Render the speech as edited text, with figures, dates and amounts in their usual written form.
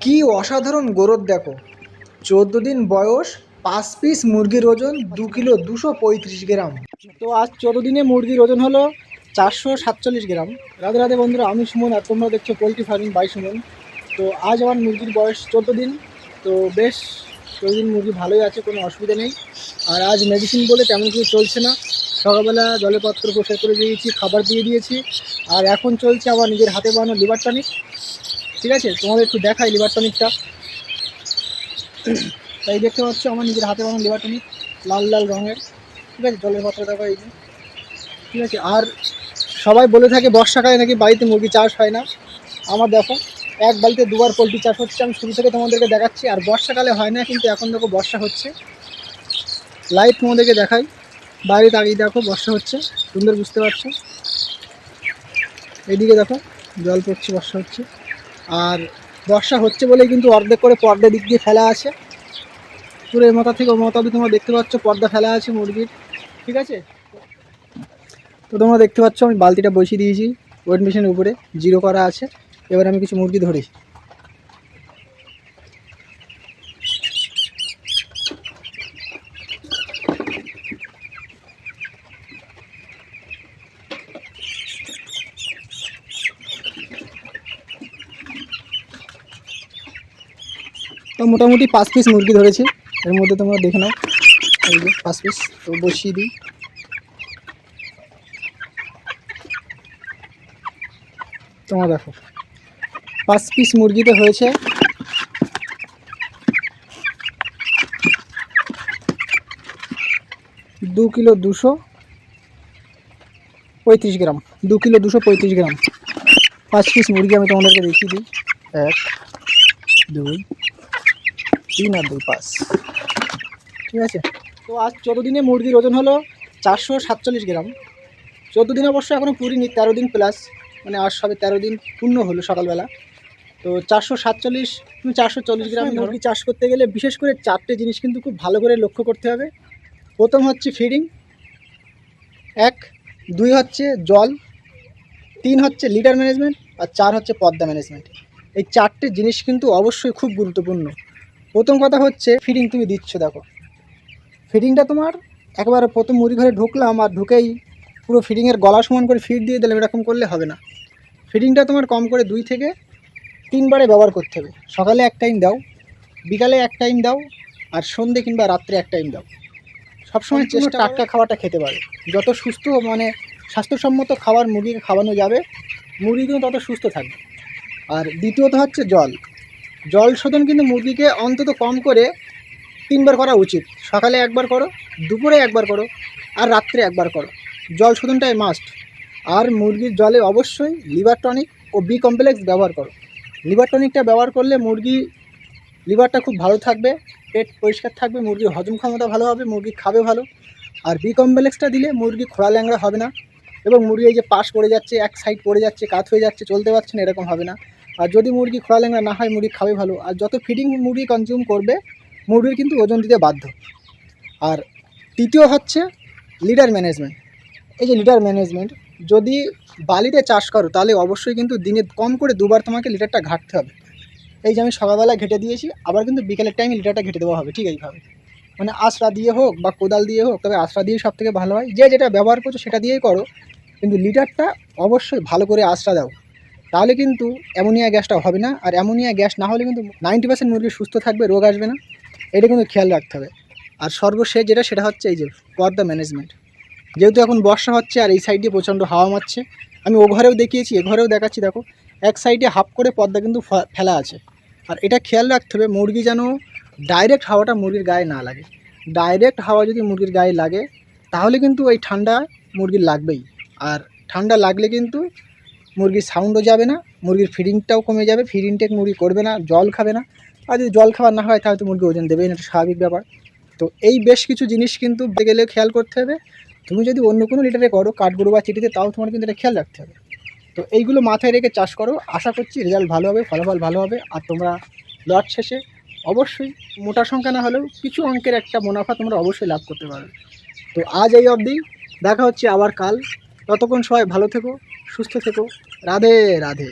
কি অসাধারণ গ্রোথ দেখো। 14 দিন বয়স, 5 পিস মুরগির ওজন 2 কিলো 235 গ্রাম। তো আজ 14 দিনে মুরগির ওজন হলো 447 গ্রাম। রাধে রাধে বন্ধুরা, আমি সুমন আর তোমরা দেখছো পোলট্রি ফার্মিং বাই সুমন। তো আজ আমার মুরগির বয়স 14 দিন। তো বেশ 14 দিন মুরগি ভালোই আছে, কোনো অসুবিধা নেই। আর আজ মেডিসিন বলে তেমন কিছু চলছে না। সকালবেলা জলের পাত্র প্রসার করে দিয়েছি, খাবার দিয়ে দিয়েছি। আর এখন চলছে আমার নিজের হাতে বানানো লিভার টনিক। ঠিক আছে, তোমাদের একটু দেখাই লিভার টনিকটা। তাই দেখতে পাচ্ছ আমার নিজের হাতে বানানো লিভার টনিক, লাল লাল রঙের। ঠিক আছে, জলের পাত্র দেখো এই যে। ঠিক আছে, আর সবাই বলে থাকে বর্ষাকালে নাকি বাড়িতে মুরগি চাষ হয় না। আমার দেখো এক বাড়িতে দুবার পোলট্রি চাষ হচ্ছে, আমি শুরু থেকে তোমাদেরকে দেখাচ্ছি। আর বর্ষাকালে হয় না, কিন্তু এখন দেখো বর্ষা হচ্ছে। লাইট তোমাদেরকে দেখাই, বাইরে তাকিয়ে দেখো বর্ষা হচ্ছে, সুন্দর বুঝতে পারছো। এইদিকে দেখো জল পড়ছে, বর্ষা হচ্ছে। আর বর্ষা হচ্ছে বলেই কিন্তু অর্ধেক করে পর্দা দিক দিয়ে ফেলা আছে। পুরো এই মাথা থেকে ও মাথা অবধি তোমরা দেখতে পাচ্ছ পর্দা ফেলা আছে মুরগির। ঠিক আছে, তো তোমরা দেখতে পাচ্ছ আমি বালতিটা বসিয়ে দিয়েছি ওয়েট মেশিনের উপরে, জিরো করা আছে। এবার আমি কিছু মুরগি ধরি। তো মোটামুটি 5 পিস মুরগি ধরেছি, এর মধ্যে তোমরা দেখে নাও। এই যে 5 পিস, তো বসিয়ে দিই। তোমরা দেখো 5 পিস মুরগিতে হয়েছে 2 কিলো 235 গ্রাম। 2 কিলো 235 গ্রাম 5 পিস মুরগি। আমি তোমাদেরকে দেখিয়ে দিই, 1 2 3 আর 2 5। ঠিক আছে, তো আজ 14 দিনে মুরগির ওজন হলো 447 গ্রাম। 14 দিন অবশ্য এখনও পুরিনি, 13 দিন প্লাস, মানে আজ সবে 13 দিন পূর্ণ হলো সকালবেলা। তো 447 440 গ্রাম মুরগি চাষ করতে গেলে বিশেষ করে 4টে জিনিস কিন্তু খুব ভালো করে লক্ষ্য করতে হবে। প্রথম হচ্ছে ফিডিং, 1, 2 হচ্ছে জল, 3 হচ্ছে লিডার ম্যানেজমেন্ট, আর 4 হচ্ছে পর্দা ম্যানেজমেন্ট। এই 4টে জিনিস কিন্তু অবশ্যই খুব গুরুত্বপূর্ণ। প্রথম কথা হচ্ছে ফিডিং তুমি দিচ্ছ। দেখো ফিডিংটা তোমার একবারে প্রথম মুরগি ঘরে ঢুকলাম আর ঢুকেই পুরো ফিডিংয়ের গলা সমান করে ফিড দিয়ে দিলাম, এরকম করলে হবে না। ফিডিংটা তোমার কম করে 2 থেকে 3 বারে ব্যবহার করতে হবে। সকালে 1 টাইম দাও, বিকালে 1 টাইম দাও, আর সন্ধ্যে কিংবা রাত্রে 1 টাইম দাও। সবসময় চেষ্টা টাটকা খাবারটা খেতে পারে। যত সুস্থ মানে স্বাস্থ্যসম্মত খাবার মুরগিকে খাওয়ানো যাবে, মুরগি কিন্তু তত সুস্থ থাকবে। আর দ্বিতীয়ত হচ্ছে জল শোধন কিন্তু মুরগিকে অন্তত কম করে 3 বার করা উচিত। সকালে 1 বার করো, দুপুরে 1 বার করো, আর রাত্রে 1 বার করো। জল শোধনটাই মাস্ট। আর মুরগির জলে অবশ্যই লিভার টনিক ও বি কমপ্লেক্স ব্যবহার করো। লিভার টনিকটা ব্যবহার করলে মুরগি লিভারটা খুব ভালো থাকবে, পেট পরিষ্কার থাকবে, মুরগির হজম ক্ষমতা ভালো হবে, মুরগি খাবে ভালো। আর বি কমপ্লেক্সটা দিলে মুরগি খোড়া ল্যাংড়া হবে না, এবং মুরগি এই যে পাশ পড়ে যাচ্ছে, এক সাইড পড়ে যাচ্ছে, কাত হয়ে যাচ্ছে, চলতে পারছে না, এরকম হবে না। আর যদি মুরগি খোড়া ল্যাংড়া না হয়, মুরগি খাবে ভালো। আর যত ফিডিং মুরগি কনজিউম করবে, মুরগির কিন্তু ওজন দিতে বাধ্য। আর তৃতীয় হচ্ছে লিডার ম্যানেজমেন্ট। এই যে লিডার ম্যানেজমেন্ট, যদি বালিতে চাষ করো তাহলে অবশ্যই কিন্তু দিনে কম করে 2 বার তোমাকে লিটারটা ঘাটতে হবে। এই যে আমি সকালবেলা ঘেটে দিয়েছি, আবার কিন্তু বিকেলের টাইমে লিটারটা ঘেটে দেওয়া হবে। ঠিক এইভাবে, মানে আঁচড়া দিয়ে হোক বা কোদাল দিয়ে হোক, তবে আঁচড়া দিয়ে সব থেকে ভালো হয়। যে যেটা ব্যবহার করছো সেটা দিয়েই করো, কিন্তু লিটারটা অবশ্যই ভালো করে আঁচড়া দাও, তাহলে কিন্তু অ্যামোনিয়া গ্যাসটা হবে না। আর অ্যামোনিয়া গ্যাস না হলে কিন্তু 90% মুরগি সুস্থ থাকবে, রোগ আসবে না। এটা কিন্তু খেয়াল রাখতে হবে। আর সর্বশেষ যেটা, সেটা হচ্ছে এই যে পর্দা ম্যানেজমেন্ট। যেহেতু এখন বর্ষা হচ্ছে আর এই সাইড দিয়ে প্রচণ্ড হাওয়া মারছে, আমি ও ঘরেও দেখিয়েছি, এ ঘরেও দেখাচ্ছি। দেখো এক সাইডে হাফ করে পর্দা কিন্তু ফেলা আছে। আর এটা খেয়াল রাখতে হবে মুরগি যেন ডাইরেক্ট হাওয়াটা মুরগির গায়ে না লাগে। ডাইরেক্ট হাওয়া যদি মুরগির গায়ে লাগে, তাহলে কিন্তু এই ঠান্ডা মুরগির লাগবেই। আর ঠান্ডা লাগলে কিন্তু মুরগির সাউন্ডও যাবে না, মুরগির ফিডিংটাও কমে যাবে, ফিড ইনটেক মুরগি করবে না, জল খাবে না। আর যদি জল খাবার না হয়, তাহলে তো মুরগি ওজন দেবেই না, এটা স্বাভাবিক ব্যাপার। তো এই বেশ কিছু জিনিস কিন্তু গেলে খেয়াল করতে হবে। তুমি যদি অন্য কোনো লিটারে করো, কাঠগড়ু বা চিটিতে, তাও তোমার কিন্তু এটা খেয়াল রাখতে হবে। তো এইগুলো মাথায় রেখে চাষ করো, আশা করছি রেজাল্ট ভালো হবে, ফলাফল ভালো হবে। আর তোমরা লট শেষে অবশ্যই মোটা সংখ্যা না হলেও কিছু অঙ্কের একটা মুনাফা তোমরা অবশ্যই লাভ করতে পারবে। তো আজ এই অবধি, দেখা হচ্ছে আবার কাল। ততক্ষণ সবাই ভালো থেকো, সুস্থ থেকো। রাধে রাধে।